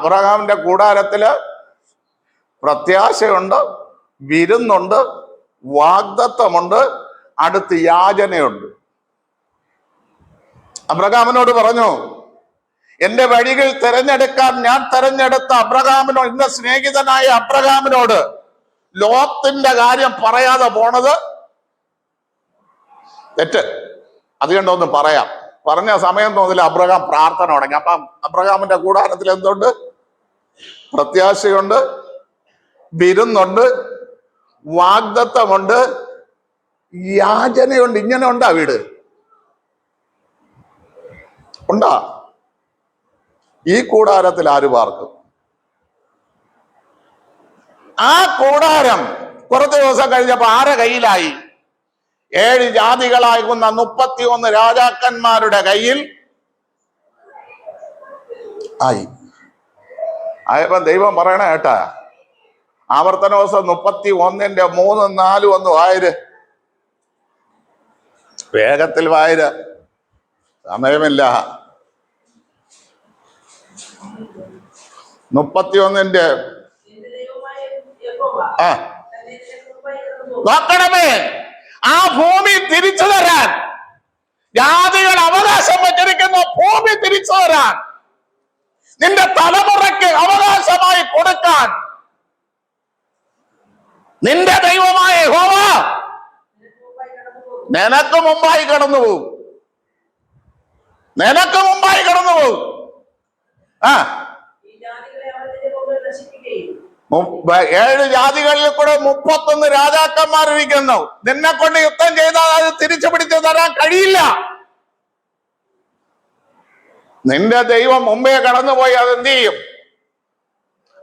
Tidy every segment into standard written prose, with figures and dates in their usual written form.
അബ്രഹാമിന്റെ കൂടാരത്തില് പ്രത്യാശയുണ്ട്, വിരുന്നുണ്ട്, വാഗ്ദത്തമുണ്ട്, അടുത്ത് യാചനയുണ്ട്. അബ്രഹാമിനോട് പറഞ്ഞു, എന്റെ വഴികൾ തിരഞ്ഞെടുക്കാൻ ഞാൻ തെരഞ്ഞെടുത്ത അബ്രഹാമിനോട്, എന്റെ സ്നേഹിതനായ അബ്രഹാമിനോട് ലോത്തിന്റെ കാര്യം പറയാതെ പോണത് തെറ്റ്. അതുകൊണ്ടൊന്ന് പറയാം. പറഞ്ഞ സമയം തോന്നില്ല, അബ്രഹാം പ്രാർത്ഥന തുടങ്ങി. അപ്പം അബ്രഹാമിന്റെ കൂടാരത്തിൽ എന്തുണ്ട്? പ്രത്യാശയുണ്ട്, വിരുന്നുണ്ട്, വാഗ്ദത്തമുണ്ട്, യാചനയുണ്ട്. ഇങ്ങനെ ഉണ്ടാ വീട്? ഉണ്ടാ? ഈ കൂടാരത്തിൽ ആര് പാർക്കും? ആ കൂടാരം കുറച്ച് ദിവസം കഴിഞ്ഞപ്പോ ആരെ കയ്യിലായി? 7 ജാതികളാകുന്ന 31 രാജാക്കന്മാരുടെ കയ്യിൽ ആയി. ആയപ്പോ ദൈവം പറയണ കേട്ടാ, ആവർത്തന ദിവസം 31-ന്റെ 3, 4 ഒന്ന് വായര്, വേഗത്തിൽ വായര്, സമയമില്ല. 31-ന്റെ നോക്കണമേ, ആ ഭൂമി തിരിച്ചു തരാൻ, ജാതികൾ അവകാശം വെച്ചിരിക്കുന്ന ഭൂമി തിരിച്ചു തരാൻ, നിന്റെ തലമുറയ്ക്ക് അവകാശമായി കൊടുക്കാൻ നിന്റെ ദൈവമായ യഹോവ നിനക്ക് മുമ്പായി കടന്നുപോകും. നിനക്ക് മുമ്പായി കടന്നുപോകും. 7 ജാതികളിൽ കൂടെ 31 രാജാക്കന്മാരിരിക്കുന്നു. നിന്നെ കൊണ്ട് യുദ്ധം ചെയ്താൽ അത് തിരിച്ചു പിടിച്ചു തരാൻ കഴിയില്ല. നിന്റെ ദൈവം മുമ്പേ കടന്നുപോയി അതെന്ത് ചെയ്യും?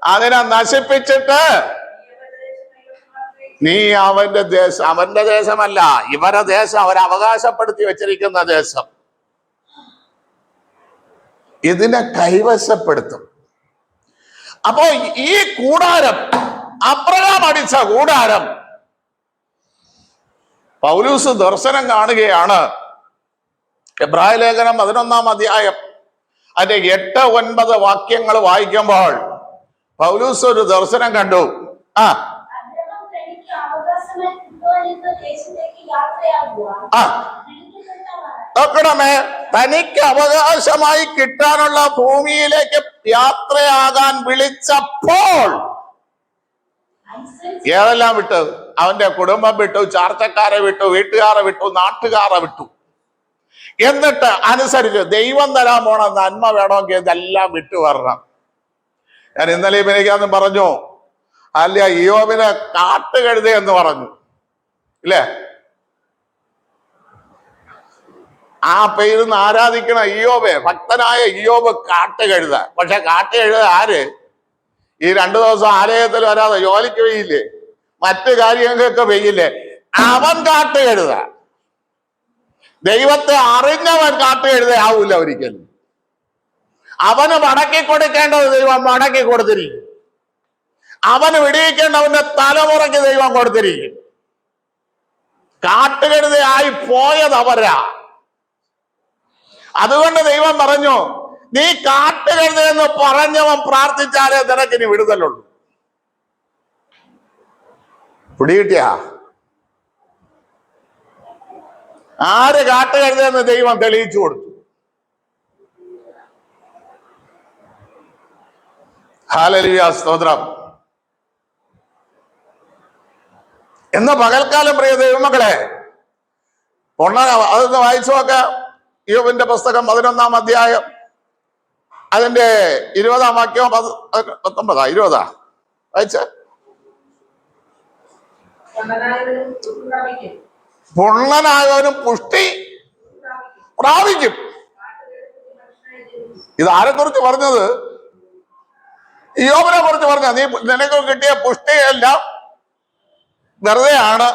അതിനെ നശിപ്പിച്ചിട്ട് നീ അവന്റെ ദേശം, അവന്റെ ദേശമല്ല, ഇവരെ ദേശം, അവരവകാശപ്പെടുത്തി വെച്ചിരിക്കുന്ന ദേശം, ഇതിനെ കൈവശപ്പെടുത്തും. അപ്പോ ഈ കൂടാരം, അബ്രഹാം അടിച്ച കൂടാരം, പൗലൂസ് ദർശനം കാണുകയാണ്. എബ്രായ ലേഖനം 11-ാം അധ്യായം അതിന്റെ 8, 9 വാക്യങ്ങൾ വായിക്കുമ്പോൾ പൗലൂസ് ഒരു ദർശനം കണ്ടു. നോക്കണമേ, തനിക്ക് അവകാശമായി കിട്ടാനുള്ള ഭൂമിയിലേക്ക് യാത്രയാകാൻ വിളിച്ചപ്പോൾ ഏതെല്ലാം വിട്ടു? അവന്റെ കുടുംബം വിട്ടു, ചാർച്ചക്കാരെ വിട്ടു, വീട്ടുകാരെ വിട്ടു, നാട്ടുകാരെ വിട്ടു. എന്നിട്ട് അനുസരിച്ച് ദൈവം തരാൻ പോണ നന്മ വേണമെങ്കിൽ ഇതെല്ലാം വിട്ടു വരണം. ഞാൻ ഇന്നലെ ഇവനിക്കാന്ന് പറഞ്ഞു, അല്ല ഇയ്യോബിനെ കാട്ടുകഴുത എന്ന് പറഞ്ഞു, ഇല്ലേ? ആ പേരിന്ന് ആരാധിക്കണ ഇയ്യോബ്, ഭക്തനായ ഇയ്യോബ് കാട്ടുകഴുത. പക്ഷെ കാട്ടുകഴുത ആര്? ഈ 2 ദിവസം ആലയത്തിൽ വരാതെ ജോലിക്ക് വെയില്ലേ, മറ്റു കാര്യങ്ങൾക്കൊക്കെ വെയില്ലേ, അവൻ കാട്ടുകഴുത. ദൈവത്തെ അറിഞ്ഞവൻ കാട്ടുകഴുത ആവൂല ഒരിക്കലും. അവന് മടക്കി കൊടുക്കേണ്ടത് ദൈവം മടക്കി കൊടുത്തിരിക്കും. അവന് വിടിയിക്കേണ്ടവന്റെ തലമുറയ്ക്ക് ദൈവം കൊടുത്തിരിക്കും. കാട്ടുകഴുതയായി പോയത് അവരാ. അതുകൊണ്ട് ദൈവം പറഞ്ഞു, നീ കാട്ടുകഴുതയെന്ന് പറഞ്ഞവൻ പ്രാർത്ഥിച്ചാലേ നിനക്കിനി വിടുതലുള്ളൂ. പിടികിട്ടിയ ആര് കാട്ടുകഴുതയെന്ന് ദൈവം തെളിയിച്ചു കൊടുത്തു. ഹല്ലേലൂയ, സ്തോത്രം. എന്ന പകൽക്കാലം പ്രിയ ദൈവമക്കളെ, അതൊന്ന് വായിച്ചു നോക്കാം. ഇയ്യോബിന്റെ പുസ്തകം 11-ാം അധ്യായം അതിന്റെ 20-ാം വാക്യം, 19-ആ 20-ആ വായിച്ച. പൊള്ളനായവനും പുഷ്ടി പ്രാപിക്കും. ഇത് ആരെ കുറിച്ച് പറഞ്ഞത്? ഇയ്യോബിനെ കുറിച്ച് പറഞ്ഞ. നീ നിനക്ക് കിട്ടിയ പുഷ്ടിയെല്ലാം വെറുതെയാണ്,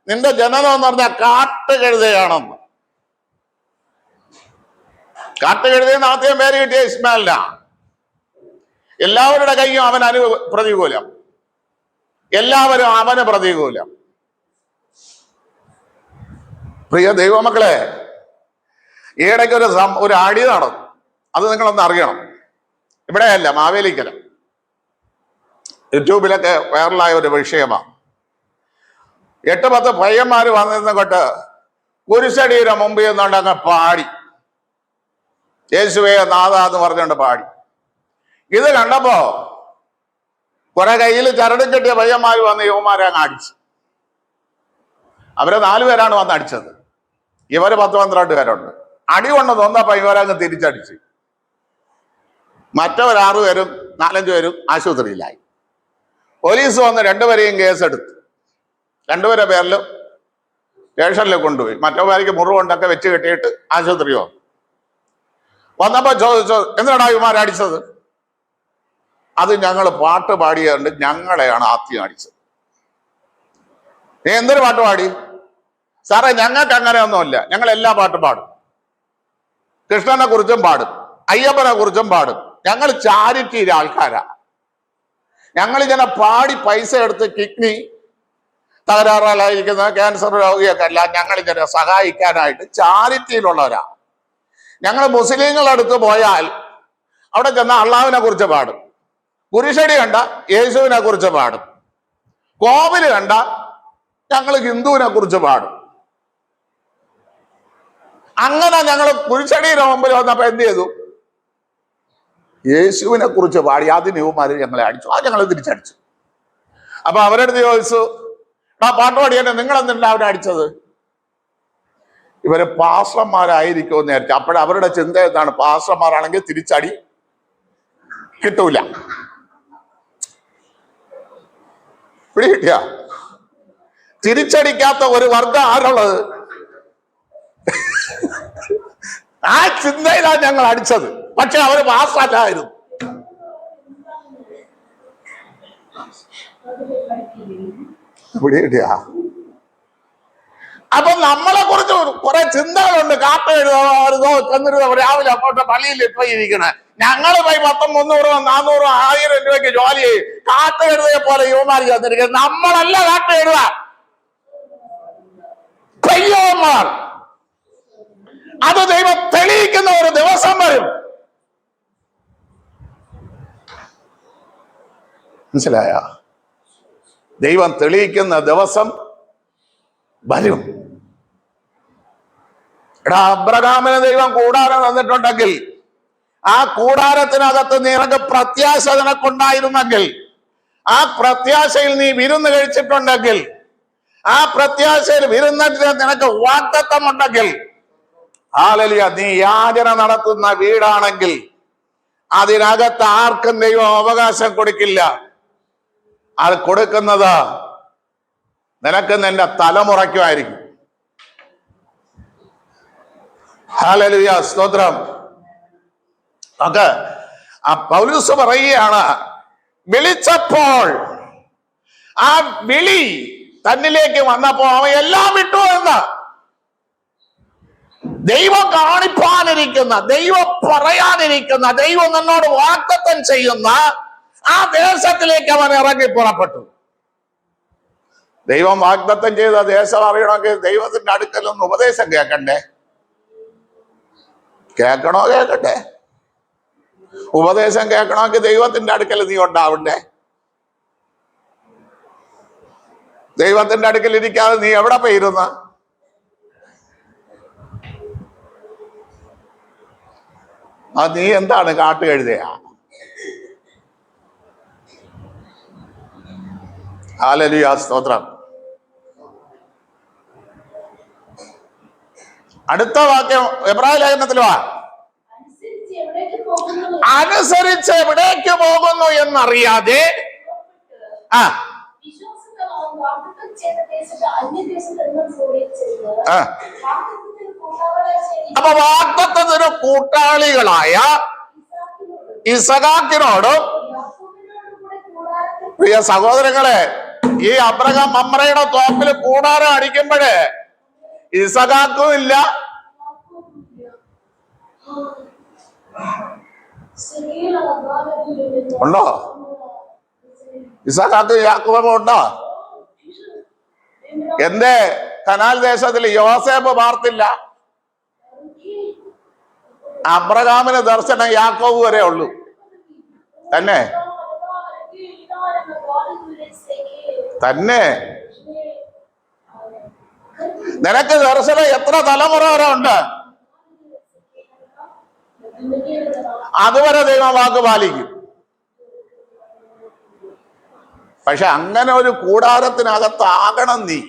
നിന്റെ ജനനം എന്ന് പറഞ്ഞാൽ കാട്ടുകഴുതയാണെന്ന്. കാട്ടുകഴുതയെന്ന് ആദ്യം പേര് കിട്ടിയ ഇസ്മായിലിനാ. എല്ലാവരുടെ കൈയും അവൻ പ്രതികൂലം, എല്ലാവരും അവന് പ്രതികൂലം. പ്രിയ ദൈവമക്കളെ, ഈയിടയ്ക്ക് ഒരു അടി നടന്നു. അത് നിങ്ങളൊന്ന് അറിയണം. ഇവിടെയല്ല, മാവേലിക്കര. യൂട്യൂബിലൊക്കെ വൈറലായ ഒരു വിഷയമാണ്. 8-10 പയ്യന്മാർ വന്നിരുന്ന കൊണ്ട് കുരിശടിയുടെ മുമ്പിൽ നിന്നുകൊണ്ട് അങ്ങ് പാടി, യേശുവേ നാഥ എന്ന് പറഞ്ഞുകൊണ്ട് പാടി. ഇത് കണ്ടപ്പോ കുറെ കയ്യിൽ ചരടും കെട്ടിയ പയ്യന്മാർ വന്ന് യുവമാരെ അങ്ങ് അടിച്ചു. അവരെ 4 പേരാണ് വന്ന് അടിച്ചത്. ഇവര് 10-12 പേരുണ്ട്. അടി കൊണ്ട് തോന്നപ്പോ ഇവരങ്ങ് തിരിച്ചടിച്ച്. മറ്റവർ 6 പേരും 4-5 പേരും ആശുപത്രിയിലായി. പോലീസ് വന്ന് 2 പേരെയും കേസെടുത്തു. 2 പേരുടെ പേരിലും സ്റ്റേഷനിൽ കൊണ്ടുപോയി. മറ്റവർക്ക് മുറിവുണ്ടൊക്കെ വെച്ച് കെട്ടിയിട്ട് ആശുപത്രി വന്നപ്പോ ചോദിച്ചു, എന്തിനാണ് ഇവന്മാരെ അടിച്ചത്? അത് ഞങ്ങൾ പാട്ട് പാടിയുണ്ട്, ഞങ്ങളെയാണ് ആദ്യം അടിച്ചത്. നീ എന്തൊരു പാട്ട് പാടി? സാറേ ഞങ്ങൾക്ക് അങ്ങനെയൊന്നുമില്ല, ഞങ്ങൾ എല്ലാ പാട്ടും പാടും. കൃഷ്ണനെ കുറിച്ചും പാടും, അയ്യപ്പനെ കുറിച്ചും പാടും. ഞങ്ങൾ ചാരിറ്റിയിലെ ആൾക്കാരാ. ഞങ്ങളിങ്ങനെ പാടി പൈസ എടുത്ത് കിഡ്നി തകരാറിലായിരിക്കുന്ന ക്യാൻസർ രോഗിയൊക്കെ അല്ല, ഞങ്ങളിങ്ങനെ സഹായിക്കാനായിട്ട് ചാരിറ്റിയിലുള്ളവരാ. ഞങ്ങൾ മുസ്ലിങ്ങളുടെ അടുത്ത് പോയാൽ അവിടെ ചെന്ന അള്ളാഹുവിനെ കുറിച്ച് പാടും, കുരിശടി കണ്ട യേശുവിനെ കുറിച്ച് പാടും, കോവില് കണ്ട ഞങ്ങൾ ഹിന്ദുവിനെ കുറിച്ച് പാടും. അങ്ങനെ ഞങ്ങൾ കുരിശടിയുടെ മുമ്പിൽ വന്നപ്പോ എന്ത് ചെയ്തു? യേശുവിനെ കുറിച്ച് പാടി. അതിന് യുവമാര് ഞങ്ങളെ അടിച്ചു. അത് ഞങ്ങൾ തിരിച്ചടിച്ചു. അപ്പൊ അവരടുത്ത് ചോദിച്ചു, പാട്ട് പാടിയന്നെ നിങ്ങൾ എന്തിനാ അവരെ അടിച്ചത്? ഇവര് പാസ്റ്റർമാരായിരിക്കുമെന്ന് വിചാരിച്ചു. അപ്പോഴവരുടെ ചിന്ത എന്താണ്? പാസ്റ്റർമാരാണെങ്കിൽ തിരിച്ചടി കിട്ടൂല. പിടികിട്ടിയ? തിരിച്ചടിക്കാത്ത ഒരു വർഗം ആരുള്ളത്? ആ ചിന്തയിലാണ് ഞങ്ങൾ അടിച്ചത്. പക്ഷെ അവര് പാസ്റ്ററായിരുന്നു. പിടികിട്ടിയ? അപ്പൊ നമ്മളെ കുറിച്ച് കുറെ ചിന്തകളുണ്ട്. കാപ്പ എഴുതോ ചെന്നിരുന്നോ രാവിലെ അപ്പോട്ടെ പള്ളിയിൽ പോയി ഇരിക്കണേ. ഞങ്ങൾ പോയി 10, 300, 400, 1000 രൂപയ്ക്ക് ജോലി ചെയ്യും. കാട്ട എഴുതിയെ പോലെ യുവമാർ ചെന്നിരിക്കുന്നത്. നമ്മളല്ല കാട്ട എഴുതുക, പയ്യന്മാർ. അത് ദൈവം തെളിയിക്കുന്ന ഒരു ദിവസം വരും. മനസ്സിലായ? ദൈവം തെളിയിക്കുന്ന ദിവസം വരും. എടാ, അബ്രഹാമിന് ദൈവം കൂടാരം തന്നിട്ടുണ്ടെങ്കിൽ ആ കൂടാരത്തിനകത്ത് നിനക്ക് പ്രത്യാശ നിനക്കുണ്ടായിരുന്നെങ്കിൽ, ആ പ്രത്യാശയിൽ നീ വിരുന്ന് കഴിച്ചിട്ടുണ്ടെങ്കിൽ, ആ പ്രത്യാശയിൽ വിരുന്നിന് നിനക്ക് വാഗ്ദത്തമുണ്ടെങ്കിൽ, ഹല്ലേലൂയ, നീ യാചന നടത്തുന്ന വീടാണെങ്കിൽ അതിനകത്ത് ആർക്കും ദൈവം അവകാശം കൊടുക്കില്ല. അത് കൊടുക്കുന്നത് നിനക്ക് നിന്റെ തലമുറയ്ക്കുമായിരിക്കും. ഹല്ലേലൂയ, സ്തോത്രം. ഒക്കെ ആ പൗലോസ് പറയുകയാണ്, വിളിച്ചപ്പോൾ ആ വിളി തന്നിലേക്ക് വന്നപ്പോ അവൻ എല്ലാം വിട്ടു എന്ന്. ദൈവം കാണിപ്പാനിരിക്കുന്ന, ദൈവം പറയാനിരിക്കുന്ന, ദൈവം നിന്നോട് വാഗ്ദത്തം ചെയ്യുന്ന ആ ദേശത്തിലേക്ക് അവൻ ഇറങ്ങി പുറപ്പെട്ടു. ദൈവം വാഗ്ദത്തം ചെയ്ത ദേശം അറിയണമെങ്കിൽ ദൈവത്തിന്റെ അടുക്കലൊന്ന് ഉപദേശം കേൾക്കണ്ടേ? കേൾക്കണോ? കേൾക്കട്ടെ. ഉപദേശം കേൾക്കണമെങ്കിൽ ദൈവത്തിന്റെ അടുക്കൽ നീ ഉണ്ടാവണ്ടേ? ദൈവത്തിന്റെ അടുക്കൽ ഇരിക്കാതെ നീ എവിടെ പോയിരുന്ന? നീ എന്താണ് കാട്ടുകഴുതയാ? ഹല്ലേലൂയ, സ്തോത്രം. അടുത്ത വാക്യം എബ്രായ ലേഖനത്തിൽ വാ. അനുസരിച്ച് എവിടേക്ക് പോകുന്നു എന്നറിയാതെ അപ്പൊ വാഗ്ദത്തത്തിന് കൂട്ടാളികളായ ഇസഹാക്കിനോടും, പ്രിയ സഹോദരങ്ങളെ, ഈ അബ്രഹാം മമ്രയുടെ തോപ്പിൽ കൂടാരം അടിക്കുമ്പോഴേ ഇസഹാക്കും ഇല്ല, ഉണ്ടോ? ഇസഹാക്കും യാക്കോബും ഉണ്ടോ? എന്റെ കനാൽ ദേശത്തിൽ യോസേഫ് പാർത്തില്ല. അബ്രഹാമിന് ദർശനം യാക്കോബ് വരെ ഉള്ളൂ. തന്നെ തന്നെ നിനക്ക് ദർശനം എത്ര തലമുറ വരെ ഉണ്ട്? അതുവരെ ദൈവവാക്ക് പാലിക്കും. പക്ഷെ അങ്ങനെ ഒരു കൂടാരത്തിനകത്താകണം നീ.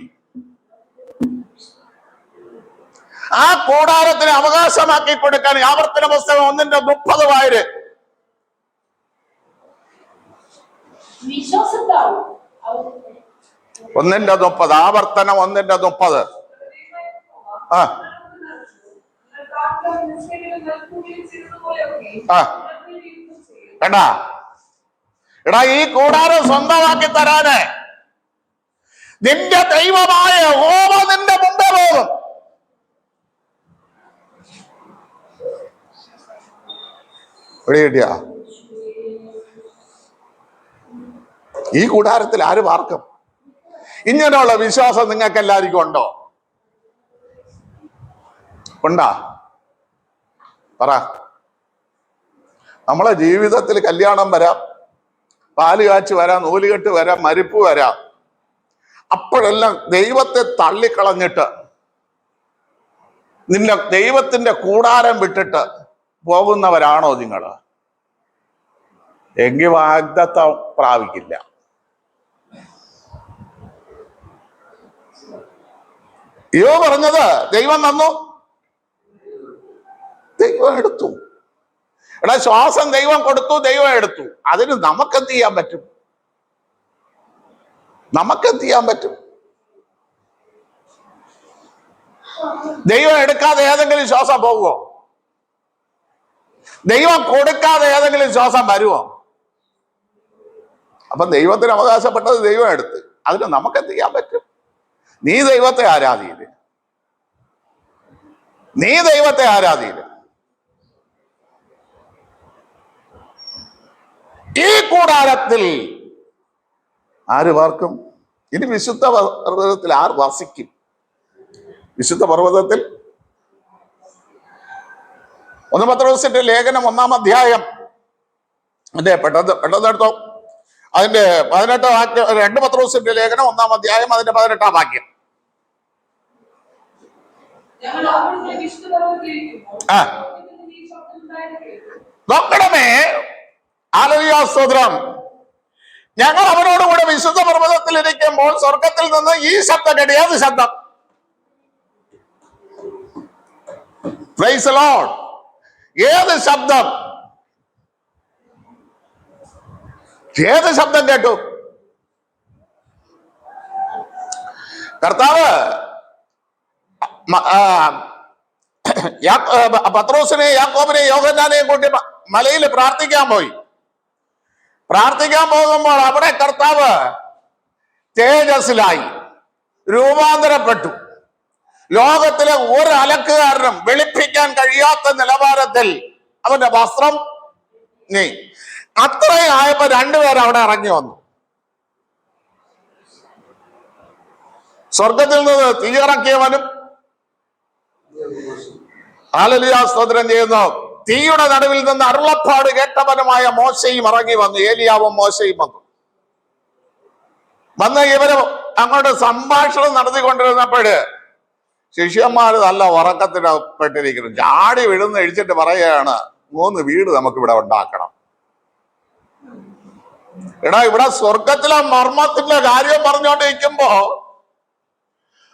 ആ കൂടാരത്തിന് അവകാശമാക്കി കൊടുക്കാൻ ആവർത്തന പുസ്തകം 1:30 വായര്. ഒന്നിന്റെ 30, ആവർത്തനം 1:30. ആ കേട്ടാ എടാ, ഈ കൂടാരം സ്വന്തമാക്കി തരാന് നിന്റെ ദൈവമായ യഹോവ നിന്റെ മുമ്പേ പോകും. കിട്ടിയാ? ഈ കൂടാരത്തിൽ ആര് പാർക്കും? ഇങ്ങനെയുള്ള വിശ്വാസം നിങ്ങൾക്ക് എല്ലാവർക്കും ഉണ്ടോ? ഉണ്ടാ? പറ. നമ്മളെ ജീവിതത്തിൽ കല്യാണം വരാം, പാല് കാച്ച് വരാം, നൂലുകെട്ട് വരാം, മരിപ്പ് വരാം. അപ്പോഴെല്ലാം ദൈവത്തെ തള്ളിക്കളഞ്ഞിട്ട് നിന്നെ ദൈവത്തിന്റെ കൂടാരം വിട്ടിട്ട് പോകുന്നവരാണോ നിങ്ങൾ? എങ്കിൽ വാഗ്ദത്തം പ്രാപിക്കില്ല. യോബ് പറഞ്ഞത് ദൈവം തന്നു, ദൈവം എടുത്തു. എടാ, ശ്വാസം ദൈവം കൊടുത്തു, ദൈവം എടുത്തു. അതിന് നമുക്കെന്ത് ചെയ്യാൻ പറ്റും? നമുക്കെന്ത് ചെയ്യാൻ പറ്റും? ദൈവം എടുക്കാതെ ഏതെങ്കിലും ശ്വാസം പോകുമോ? ദൈവം കൊടുക്കാതെ ഏതെങ്കിലും ശ്വാസം വരുമോ? അപ്പൊ ദൈവത്തിന് അവകാശപ്പെട്ടത് ദൈവം എടുത്ത്. അതിന് നമുക്കെന്ത് ചെയ്യാൻ പറ്റും? നീ ദൈവത്തെ ആരാധിയില്ല, നീ ദൈവത്തെ ആരാധിയില്ല. ഈ കൂടാരത്തിൽ ആര് പാർക്കും? ഇനി വിശുദ്ധ പർവ്വതത്തിൽ ആർ വസിക്കും? വിശുദ്ധ പർവ്വതത്തിൽ 1 പത്രോസിന്റെ ലേഖനം 1-ാം അധ്യായം പെട്ടെന്നെടുത്തോ, അതിന്റെ 18 വാക്യം. 2 പത്രോസിന്റെ ലേഖനം 1-ാം അധ്യായം അതിന്റെ 18-ാം വാക്യം. നോക്കണമേ, ഹല്ലേലൂയ, സ്തോത്രം. ഞങ്ങൾ അവനോടുകൂടെ വിശുദ്ധ പർവ്വതത്തിൽ ഇരിക്കുമ്പോൾ സ്വർഗത്തിൽ നിന്ന് ഈ ശബ്ദം കേട്ടു. ഏത് ശബ്ദം? Praise the Lord. ഏത് ശബ്ദം? ഏത് ശബ്ദം കേട്ടു? കർത്താവ് പത്രോസിനെ, യാക്കോബിനെ, യോഹന്നാനെയും കൂട്ടി മലയിൽ പ്രാർത്ഥിക്കാൻ പോയി. പ്രാർത്ഥിക്കാൻ പോകുമ്പോൾ അവിടെ കർത്താവ് തേജസ്സിലായി, രൂപാന്തരപ്പെട്ടു. ലോകത്തിലെ ഒരു അലക്കുകാരനും വെളുപ്പിക്കാൻ കഴിയാത്ത നിലവാരത്തിൽ അവന്റെ വസ്ത്രം നീ. അത്രയും ആയപ്പോ 2 പേർ അവിടെ ഇറങ്ങി വന്നു. സ്വർഗത്തിൽ നിന്ന് തീയിറക്കിയവനും, ഹല്ലേലൂയ, സ്തോത്രം ചെയ്യുന്നു, തീയുടെ നടുവിൽ നിന്ന് അരുളപ്പാട് കേട്ടവനുമായ മോശയും ഇറങ്ങി വന്നു. ഏലിയാവും മോശയും വന്ന് ഇവര് അങ്ങോട്ട് സംഭാഷണം നടത്തിക്കൊണ്ടിരുന്നപ്പോഴ് ശിഷ്യന്മാര് നല്ല ഉറക്കത്തിൽപ്പെട്ടിരിക്കുന്നു. ചാടി വിഴുന്ന് എഴിച്ചിട്ട് പറയുകയാണ്, 3 വീട് നമുക്കിവിടെ ഉണ്ടാക്കണം. എടാ, ഇവിടെ സ്വർഗത്തിലെ മർമ്മത്തിന്റെ കാര്യം പറഞ്ഞോണ്ടിരിക്കുമ്പോ,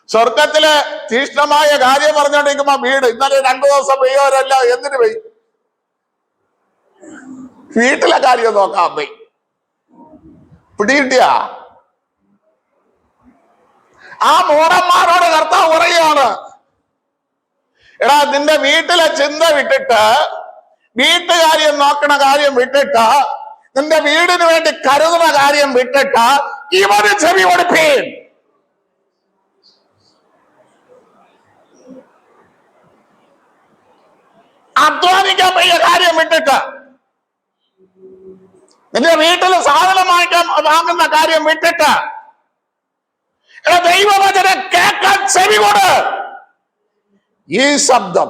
സ്വർഗത്തിലെ തീഷ്ണമായ കാര്യം പറഞ്ഞോണ്ടിരിക്കുമ്പോ വീട്. ഇന്നലെ 2 ദിവസം പെയ്യോരല്ല, എന്തിനു പോയി? വീട്ടിലെ കാര്യം നോക്കാൻ പോയി. പിടികിട്ടിയ ആ മൂടന്മാരോട് കർത്താവ് പറയുകയാണ്, എടാ, നിന്റെ വീട്ടിലെ ചിന്ത വിട്ടിട്ട്, വീട്ടുകാര്യം നോക്കണ കാര്യം വിട്ടിട്ട്, നിന്റെ വീടിന് വേണ്ടി കരുതുന്ന കാര്യം വിട്ടിട്ട് ഇവന് ചെവി കൊടുപ്പീൻ. അധ്വാനിക്കാൻ പോയ കാര്യം വിട്ടിട്ട്, നിന്റെ വീട്ടിൽ സാധനം വാങ്ങുന്ന കാര്യം വിട്ടിട്ട് ദൈവവചനം കേൾക്കാൻ ചെവി കൊട്. ഈ ശബ്ദം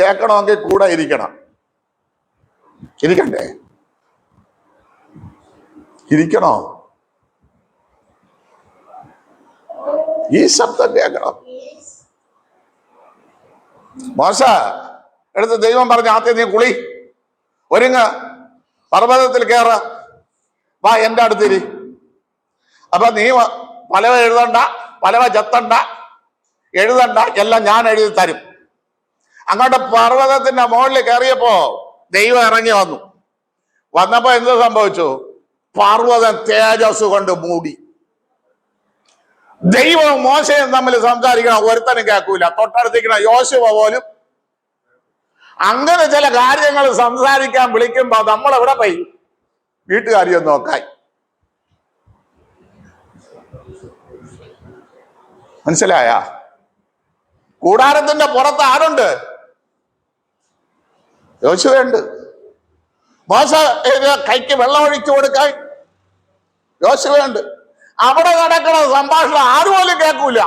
കേൾക്കണമെങ്കിൽ കൂടെ ഇരിക്കണം. ഇരിക്കണ്ടേ? ഇരിക്കണോ? ഈ ശബ്ദം കേൾക്കണം. മോശ എടുത്ത് ദൈവം പറഞ്ഞ ആദ്യം നീ കുളി, ഒരുങ്ങ, പർവ്വതത്തിൽ കയറ, വാ എന്റെ അടുത്തിരി. അപ്പൊ നീ പലവ എഴുതണ്ട, പലവ ചെത്തണ്ട, എഴുതണ്ട, എല്ലാം ഞാൻ എഴുതി തരും. അങ്ങോട്ട് പർവ്വതത്തിന്റെ മുകളിൽ കയറിയപ്പോ ദൈവം ഇറങ്ങി വന്നപ്പോ എന്ത് സംഭവിച്ചു? പർവ്വതം തേജസ് കൊണ്ട് മൂടി. ദൈവവും മോശയും തമ്മിൽ സംസാരിക്കണം, ഒരുത്തനും കേൾക്കൂല. തൊട്ടടുത്തിരിക്കണ യോശുവ പോലും അങ്ങനെ ചില കാര്യങ്ങൾ സംസാരിക്കാൻ വിളിക്കുമ്പോ നമ്മൾ എവിടെ പോയി? വീട്ടുകാരിയും നോക്കായി. മനസ്സിലായ? കൂടാരത്തിന്റെ പുറത്ത് ആരുണ്ട്? യോശുവയുണ്ട്. മോശ കൈക്ക് വെള്ളം ഒഴിച്ചു കൊടുക്കാൻ യോശുവയുണ്ട്. അവിടെ നടക്കണ സംഭാഷണം ആരുപോലും കേൾക്കൂല.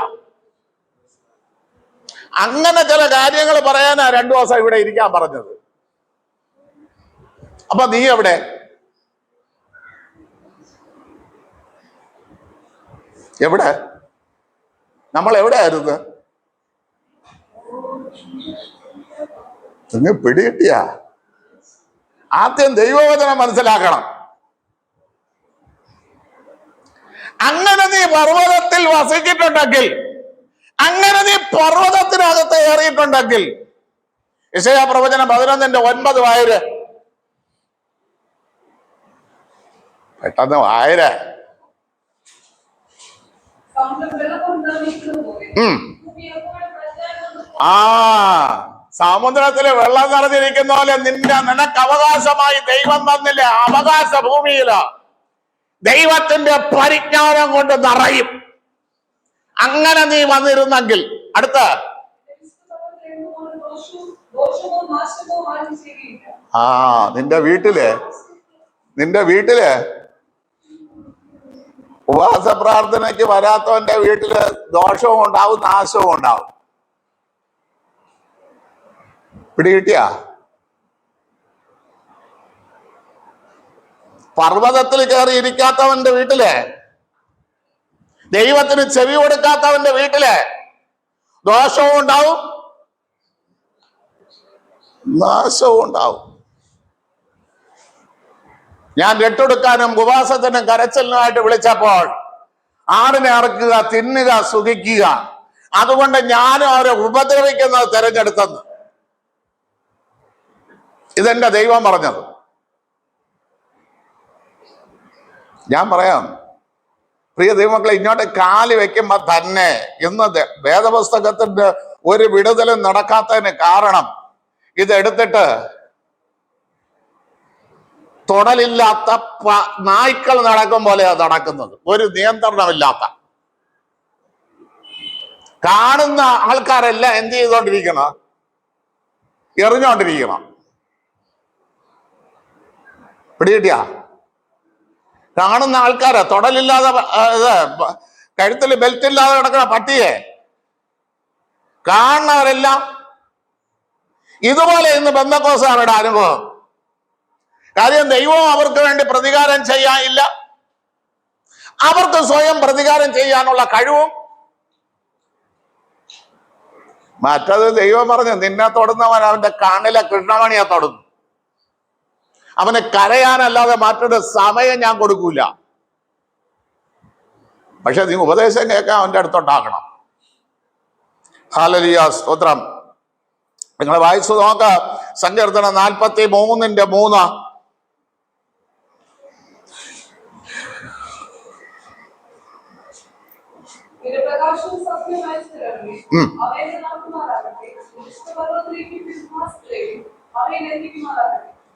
അങ്ങനെ ചില കാര്യങ്ങൾ പറയാനാ 2 ദിവസം ഇവിടെ ഇരിക്കാൻ പറഞ്ഞത്. അപ്പൊ നീ എവിടെ? എവിടെ? നമ്മൾ എവിടെയായിരുന്നു? നിങ്ങൾ പിടികിട്ടിയ? ആദ്യം ദൈവവചനം മനസ്സിലാക്കണം. അങ്ങനെ നീ പർവ്വതത്തിൽ വസിച്ചിട്ടുണ്ടെങ്കിൽ, അങ്ങനെ നീ പർവ്വതത്തിനകത്ത് ഏറിയിട്ടുണ്ടെങ്കിൽ, യെശയ്യാ പ്രവചനം 11:9 വായര്. പെട്ടെന്ന് വായര്. സമുദ്രത്തില് വെള്ളം നിറഞ്ഞിരിക്കുന്ന പോലെ നിനക്ക് അവകാശമായി ദൈവം തന്നില്ലേ? അവകാശ ഭൂമിയില് ദൈവത്തിന്റെ പരിജ്ഞാനം കൊണ്ട് നിറയും. അങ്ങനെ നീ വന്നിരുന്നെങ്കിൽ അടുത്ത നിന്റെ വീട്ടില് ഉപവാസ പ്രാർത്ഥനയ്ക്ക് വരാത്തവന്റെ വീട്ടില് ദോഷവും ഉണ്ടാവും, നാശവും ഉണ്ടാവും. പിടികിട്ടിയ? പർവ്വതത്തിൽ കയറി ഇരിക്കാത്തവന്റെ വീട്ടില്, ദൈവത്തിന് ചെവി കൊടുക്കാത്തവന്റെ വീട്ടില് ദോഷവും ഉണ്ടാവും, നാശവും ഉണ്ടാവും. ഞാൻ രട്ടെടുക്കാനും ഉപവാസത്തിനും കരച്ചിലിനുമായിട്ട് വിളിച്ചപ്പോൾ ആടിനെ അറക്കുക, തിന്നുക, സുഖിക്കുക, അതുകൊണ്ട് ഞാനും അവരെ ഉപദ്രവിക്കുന്നത് തിരഞ്ഞെടുത്തെന്ന് ഇതെന്റെ ദൈവം പറഞ്ഞത്. ഞാൻ പറയാം, പ്രിയ ദൈവമക്കളെ, ഇങ്ങോട്ട് കാല് വെക്കുമ്പോ തന്നെ ഇന്ന് വേദപുസ്തകത്തിന്റെ ഒരു വിടുതലും നടക്കാത്തതിന് കാരണം ഇതെടുത്തിട്ട് തൊടലില്ലാത്ത നായ്ക്കൾ നടക്കും പോലെയാ നടക്കുന്നത്. ഒരു നിയന്ത്രണമില്ലാത്ത. കാണുന്ന ആൾക്കാരെല്ലാം എന്ത് ചെയ്തോണ്ടിരിക്കണം? എറിഞ്ഞോണ്ടിരിക്കണം. പിടികിട്ടിയ? കാണുന്ന ആൾക്കാരെ, തൊടലില്ലാതെ കഴുത്തിൽ ബെൽറ്റ് ഇല്ലാതെ കിടക്കുന്ന പട്ടിയെ കാണുന്നവരെല്ലാം ഇതുപോലെ ഇന്ന് ബന്ധക്കോസാരുടെ അനുഭവം. കാര്യം ദൈവം അവർക്ക് വേണ്ടി പ്രതികാരം ചെയ്യാനില്ല, അവർക്ക് സ്വയം പ്രതികാരം ചെയ്യാനുള്ള കഴിവും. മറ്റത് ദൈവം പറഞ്ഞു, നിന്നെ തൊടുന്നവൻ അവന്റെ കണ്ണിലെ കൃഷ്ണമണിയെ തൊടുന്നു. അവന് കരയാനല്ലാതെ മറ്റൊരു സമയം ഞാൻ കൊടുക്കൂല. പക്ഷെ നീ ഉപദേശം കേൾക്കാൻ അവന്റെ അടുത്തുണ്ടാക്കണം. ഹല്ലേലൂയ, സ്തോത്രം. നിങ്ങൾ വായിച്ചു നോക്ക, സങ്കീർത്തനം 43:3.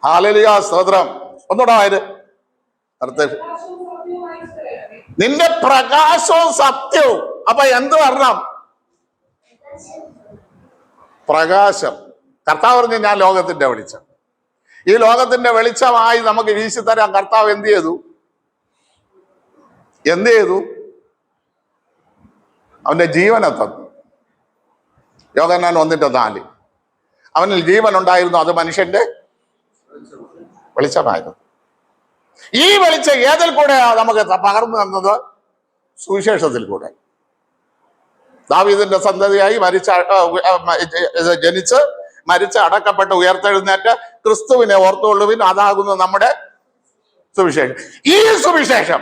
ഹല്ലേലൂയ, സ്തോത്രം. ഒന്നുകൂടെ ആയത് നിന്റെ പ്രകാശവും സത്യവും. അപ്പൊ എന്ത് വരണം? പ്രകാശം. കർത്താവ് പറഞ്ഞു, ഞാൻ ലോകത്തിന്റെ വെളിച്ചം. ഈ ലോകത്തിന്റെ വെളിച്ചമായി നമുക്ക് വീശിത്തരാൻ കർത്താവ് എന്ത് ചെയ്തു? അവന്റെ ജീവനെ തന്നു. യോഹന്നാൻ 1:4. അവനിൽ ജീവൻ ഉണ്ടായിരുന്നു, അത് മനുഷ്യന്റെ വെളിച്ചമായിരുന്നു. ഈ വെളിച്ചം ഏതിൽ കൂടെയാ നമുക്ക് പകർന്നു തന്നത്? സുവിശേഷത്തിൽ കൂടെ. ദാവീദിന്റെ സന്തതിയായി ജനിച്ച് മരിച്ച് അടക്കപ്പെട്ട് ഉയർത്തെഴുന്നേറ്റ് ക്രിസ്തുവിനെ ഓർത്തുകൊള്ളുവിൻ, അതാകുന്നു നമ്മുടെ സുവിശേഷം. ഈ സുവിശേഷം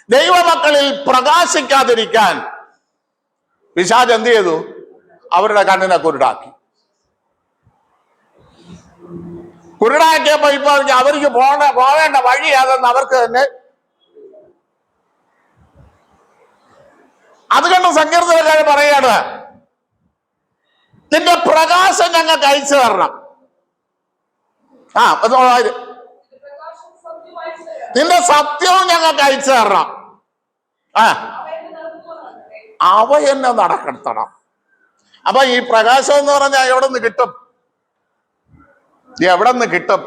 ദൈവമക്കളിൽ പ്രകാശിക്കാതിരിക്കാൻ പിശാച് എന്ത് ചെയ്തു? അവരുടെ കണ്ണിനെ കുരുടാക്കിയപ്പോ ഇപ്പൊ അവർക്ക് പോവേണ്ട വഴി അതെന്ന് അവർക്ക് തന്നെ. അതുകൊണ്ട് സങ്കീർത്തനക്കാരൻ പറയാണ്, നിന്റെ പ്രകാശം ഞങ്ങൾക്ക് അയച്ചു തരണം. നിന്റെ സത്യവും ഞങ്ങൾക്ക് അയച്ചു തരണം. അവ എന്നെ നടക്കണം. അപ്പൊ ഈ പ്രകാശം എന്ന് പറഞ്ഞാൽ എവിടെ നിന്ന് കിട്ടും? എവിടെ നിന്ന് കിട്ടും?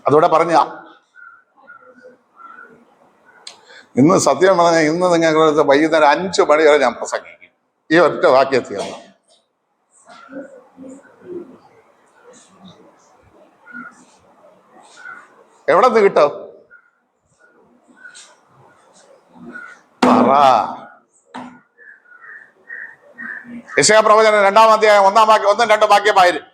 അതോടെ പറഞ്ഞ ഇന്ന് സത്യം പറഞ്ഞാൽ ഇന്ന് നിങ്ങൾക്ക് വൈകുന്നേരം 5 മണി വരെ ഞാൻ പ്രസംഗിക്കും ഈ ഒറ്റ വാക്യത്തിൽ. എവിടെ നിന്ന് കിട്ടും? യെശയ്യാ പ്രവചനം 2-ാം അധ്യായം 1-ാം വാക്യം 1-2 വാക്യമായിരുന്നു.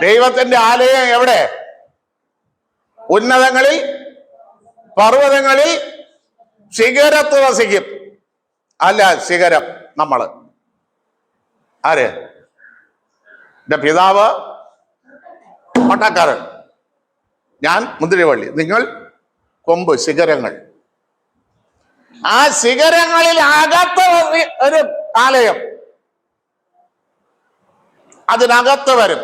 ദൈവത്തിന്റെ ആലയം എവിടെ? ഉന്നതങ്ങളിൽ, പർവ്വതങ്ങളിൽ, ശിഖരത്ത് വസിക്കും. അല്ല, ശിഖരം നമ്മള്. ആര്? എന്റെ പിതാവ് പട്ടക്കാരൻ, ഞാൻ മുന്തിരിവള്ളി, നിങ്ങൾ കൊമ്പ്, ശിഖരങ്ങൾ. ആ ശിഖരങ്ങളിൽ അകത്ത് ഒരു ആലയം, അതിനകത്ത് വരും.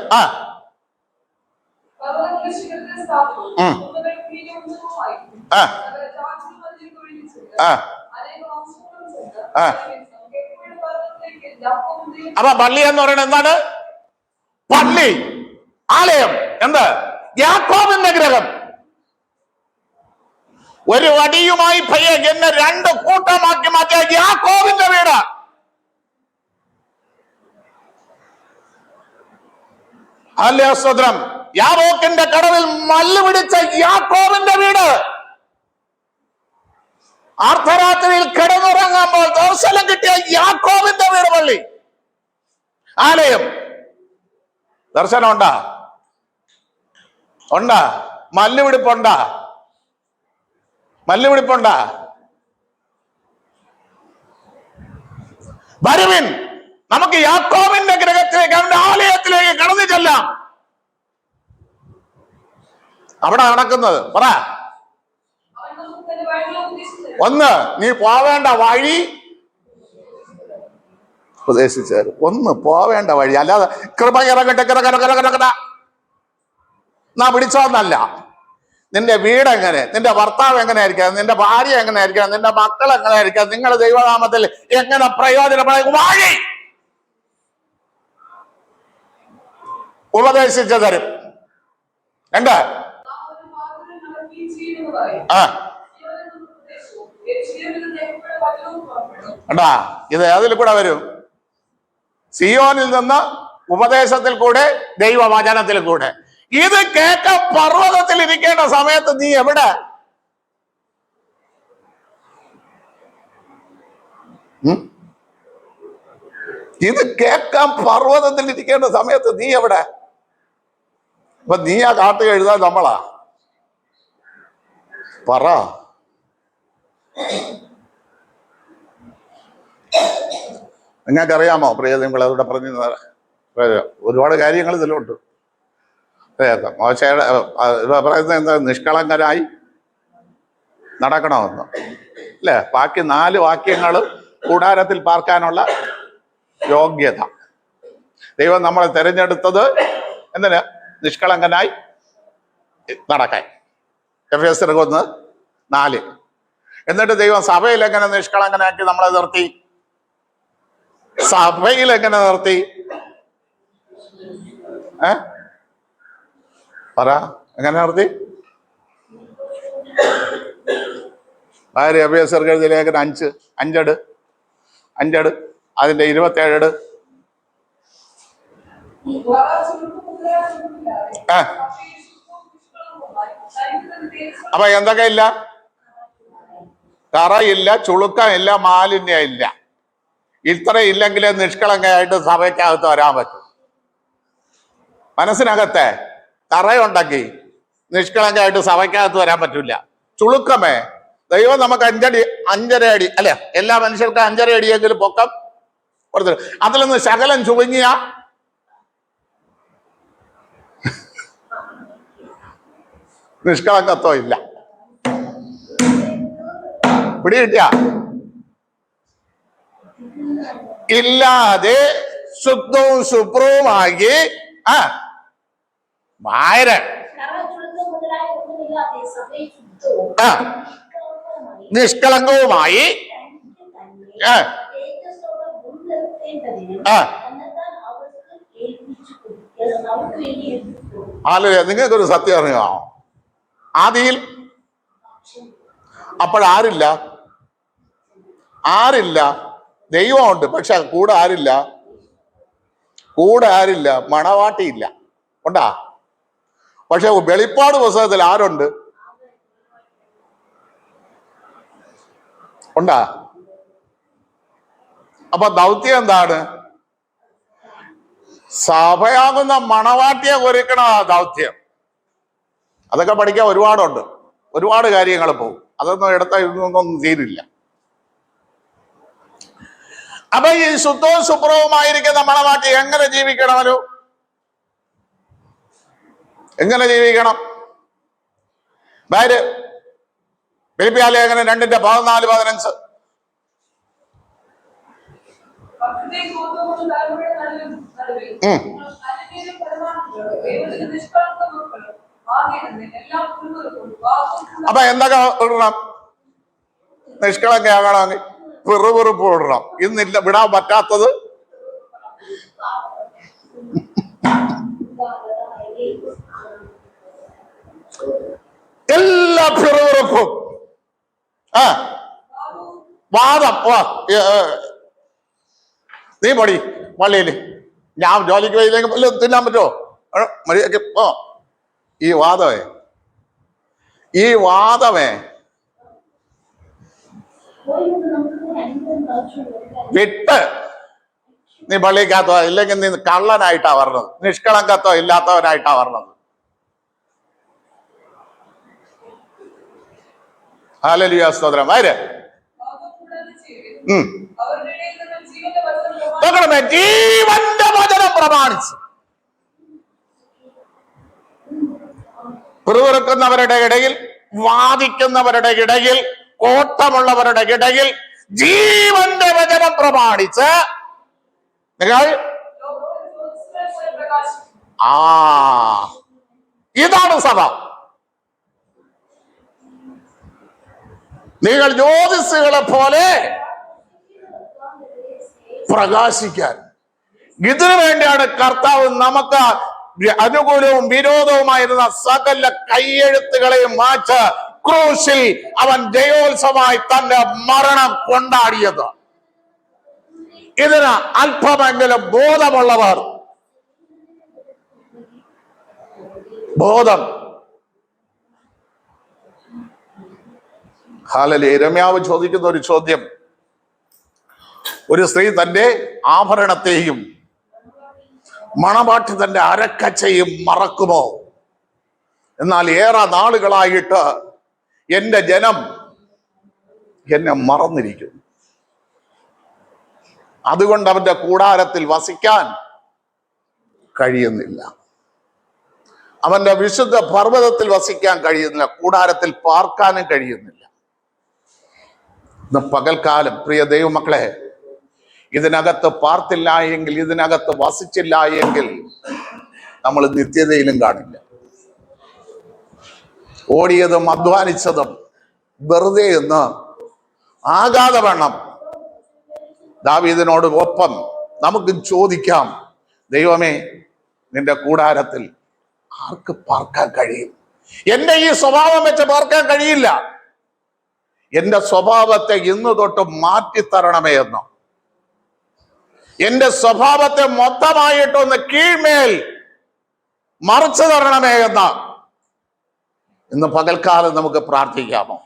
അപ്പൊ പള്ളി എന്ന് പറയുന്നത് എന്താണ്? പള്ളി, ആലയം. എന്ത്? യാക്കോബിന്റെ ഗ്രഹം. ഒരു വടിയുമായി എന്നെ 2 കൂട്ടമാക്കി മാറ്റിയ യാക്കോബിന്റെ വീട്. അല്ലേ സ്വദ്രം? യാബോക്കിന്റെ കടവിൽ മല്ല് പിടിച്ച യാക്കോബിന്റെ വീട്. അർദ്ധരാത്രിയിൽ കിടന്നുറങ്ങുമ്പോൾ ദർശനം കിട്ടിയ യാക്കോബിന്റെ വീട്, പള്ളി, ആലയം. ദർശനം ഉണ്ടാ? മല്ലുപിടിപ്പുണ്ടാ? വരുവിൻ, നമുക്ക് യാക്കോബിന്റെ ഗ്രഹത്തിലേക്ക്, അവന്റെ ആലയത്തിലേക്ക് കടന്നു ചെല്ലാം. അവിടെ നടക്കുന്നത് പറ. ഒന്ന്, നീ പോവേണ്ട വഴി ഉപദേശിച്ചാൽ. ഒന്ന്, പോവേണ്ട വഴി. അല്ലാതെ കൃപ ഇറങ്ങട്ടെ നാ പിടിച്ചോന്നല്ല. നിന്റെ വീട് എങ്ങനെ, നിന്റെ ഭർത്താവ് എങ്ങനെ ആയിരിക്കാം, നിന്റെ ഭാര്യ എങ്ങനെ ആയിരിക്കാം, നിന്റെ മക്കൾ എങ്ങനെ ആയിരിക്കാം, നിങ്ങൾ ദൈവനാമത്തിൽ എങ്ങനെ പ്രയോജനപ്പെടും വഴി ഉപദേശിച്ചു തരും. എന്താ? ഇത് ഏതിൽ കൂടെ വരും? സിയോനിൽ നിന്ന്, ഉപദേശത്തിൽ കൂടെ, ദൈവവചനത്തിൽ കൂടെ. ഇത് കേൾക്കാൻ പർവ്വതത്തിൽ ഇരിക്കേണ്ട സമയത്ത് നീ എവിടെ? ഇത് കേൾക്കാൻ പർവ്വതത്തിൽ ഇരിക്കേണ്ട സമയത്ത് നീ എവിടെ? അപ്പൊ നീ ആ കാട്ട് എഴുതാൻ നമ്മളാ? പറ. നിങ്ങൾക്കറിയാമോ പ്രിയ നിങ്ങൾ അതോടെ പറഞ്ഞു? ഒരുപാട് കാര്യങ്ങൾ ഇതിലുണ്ട്. മോശയുടെ പറയുന്നത് എന്താ? നിഷ്കളങ്കരായി നടക്കണമെന്ന് അല്ലേ? ബാക്കി 4 വാക്യങ്ങളും കൂടാരത്തിൽ പാർക്കാനുള്ള യോഗ്യത. ദൈവം നമ്മളെ തിരഞ്ഞെടുത്തത് എന്തിന്? നിഷ്കളങ്കനായി നടക്കാൻ. എഫേസ്യർ 1:4. എന്നിട്ട് ദൈവം സഭയിൽ എങ്ങനെ നിഷ്കളങ്കനാക്കി നമ്മളെ നിർത്തി? സഭയിൽ എങ്ങനെ നിർത്തി? പറ, എങ്ങനെ നിർത്തി? ഭാര്യ അഭ്യാസർ എഴുതിയ ലേഖനം 5 അതിന്റെ 27 അപ്പൊ എന്തൊക്കെ ഇല്ല? കറയില്ല, ചുളുക്കമില്ല, മാലിന്യം ഇല്ല. ഇത്ര ഇല്ലെങ്കിലേ നിഷ്കളങ്കയായിട്ട് സഭയ്ക്കകത്ത് വരാൻ പറ്റും. മനസ്സിനകത്തെ കറയുണ്ടാക്കി നിഷ്കളങ്കയായിട്ട് സഭയ്ക്കകത്ത് വരാൻ പറ്റില്ല. ചുളുക്കമേ, ദൈവം നമുക്ക് 5 അടി അല്ലെ, എല്ലാ മനുഷ്യർക്കും 5 അടിയെങ്കിലും പൊക്കം കൊടുത്തു. അതിൽ നിന്ന് ശകലം ചുളുങ്ങിയ നിഷ്കളങ്കത്വം ഇല്ല. പിടികിട്ടിയ ഇല്ലാതെ ശുദ്ധവും ശുഭ്രവുമായി മായര് നിഷ്കളങ്കവുമായി നിങ്ങൾക്കൊരു സത്യം അറിയാമോ? ആദിയിൽ അപ്പോഴാരില്ല, ദൈവമുണ്ട്, പക്ഷെ കൂടെ ആരില്ല, മണവാട്ടിയില്ല. ഉണ്ടാ? പക്ഷെ വെളിപ്പാട് പുസ്തകത്തിൽ ആരുണ്ട്? ഉണ്ടാ? അപ്പൊ ദൗത്യം എന്താണ്? സഭയാകുന്ന മണവാട്ടിയെ ഒരുക്കണ ദൗത്യം. അതൊക്കെ പഠിക്കാൻ ഒരുപാടുണ്ട്, ഒരുപാട് കാര്യങ്ങൾ പോകും. അതൊന്നും ഇതൊന്നും തീരില്ല. അപ്പൊ ഈ ശുദ്ധവും ശുഭ്രവുമായിരിക്കുന്ന മണവാട്ടി എങ്ങനെ ജീവിക്കണമല്ലോ? എങ്ങനെ ജീവിക്കണം? ഫിലിപ്പിയ ലേഖനം 2:14-15 അപ്പൊ എന്തൊക്കെ ഇടണം? നിഷ്കളങ്കയാകണമെങ്കിൽ വെറുപ്പ് ഇടണം. ഇന്നില്ല വിടാൻ പറ്റാത്തത് എല്ലാ പിറുപിറുപ്പും, വാദം. നീ പൊടി പള്ളിയിൽ, ഞാൻ ജോലിക്ക് പോയില്ലെങ്കിൽ വല്ലതും തിന്നാൻ പറ്റുമോ? മര്യാദക്ക് ഈ വാദമേ വിട്ട് നീ പള്ളിക്കകത്തോ, ഇല്ലെങ്കിൽ നീ കള്ളനായിട്ടാ വരണത്, നിഷ്കളങ്കത്തോ ഇല്ലാത്തവനായിട്ടാ വരണത്. ഹല്ലേലൂയ, സ്തോത്രം. ജീവന്റെ വചനം പ്രമാണിച്ച് പിറുപിറുക്കുന്നവരുടെ ഇടയിൽ, വാദിക്കുന്നവരുടെ ഇടയിൽ, കോട്ടമുള്ളവരുടെ ഇടയിൽ ജീവന്റെ വചനം പ്രമാണിച്ച് നിങ്ങൾ ഇതാണ് സഭ. നിങ്ങൾ ജ്യോതിസുകളെ പോലെ പ്രകാശിക്കാൻ. ഇതിനു വേണ്ടിയാണ് കർത്താവ് നമുക്ക് അനുകൂലവും വിരോധവുമായിരുന്ന സകല കൈയെഴുത്തുകളെയും മാറ്റി ക്രൂശിൽ അവൻ ജയോത്സവമായി തന്റെ മരണം കൊണ്ടാടിയത്. ഇതിന് അല്പമെങ്കിലും ബോധമുള്ളവർ, ബോധം. ഹല്ലേലൂയ. രമ്യാവ് ചോദിക്കുന്ന ഒരു ചോദ്യം: ഒരു സ്ത്രീ തന്റെ ആഭരണത്തെയും മണവാട്ടി തന്റെ അരക്കച്ചയും മറക്കുമോ? എന്നാൽ ഏറെ നാളുകളായിട്ട് എന്റെ ജനം എന്നെ മറന്നിരിക്കുന്നു. അതുകൊണ്ട് അവന്റെ കൂടാരത്തിൽ വസിക്കാൻ കഴിയുന്നില്ല, അവന്റെ വിശുദ്ധ പർവ്വതത്തിൽ വസിക്കാൻ കഴിയുന്നില്ല, കൂടാരത്തിൽ പാർക്കാനും കഴിയുന്നില്ല. ഇന്ന് പകൽക്കാലം പ്രിയ ദൈവമക്കളെ, ഇതിനകത്ത് പാർത്തില്ല എങ്കിൽ, ഇതിനകത്ത് വസിച്ചില്ല എങ്കിൽ നമ്മൾ നിത്യതയിലും കാണില്ല. ഓടിയതും അധ്വാനിച്ചതും വെറുതെ എന്ന് ആകാതെ വേണം. ദാവീദിനോട് ഒപ്പം നമുക്ക് ചോദിക്കാം, ദൈവമേ, നിന്റെ കൂടാരത്തിൽ ആർക്ക് പാർക്കാൻ കഴിയും? എന്റെ ഈ സ്വഭാവം വെച്ച് പാർക്കാൻ കഴിയില്ല. എന്റെ സ്വഭാവത്തെ ഇന്നു തൊട്ട് മാറ്റിത്തരണമേ എന്ന്, എന്റെ സ്വഭാവത്തെ മൊത്തമായിട്ടൊന്ന് കീഴ്മേൽ മറിച്ചു തരണമേ എന്ന് ഇന്ന് പകൽക്കാലം നമുക്ക് പ്രാർത്ഥിക്കാമോ?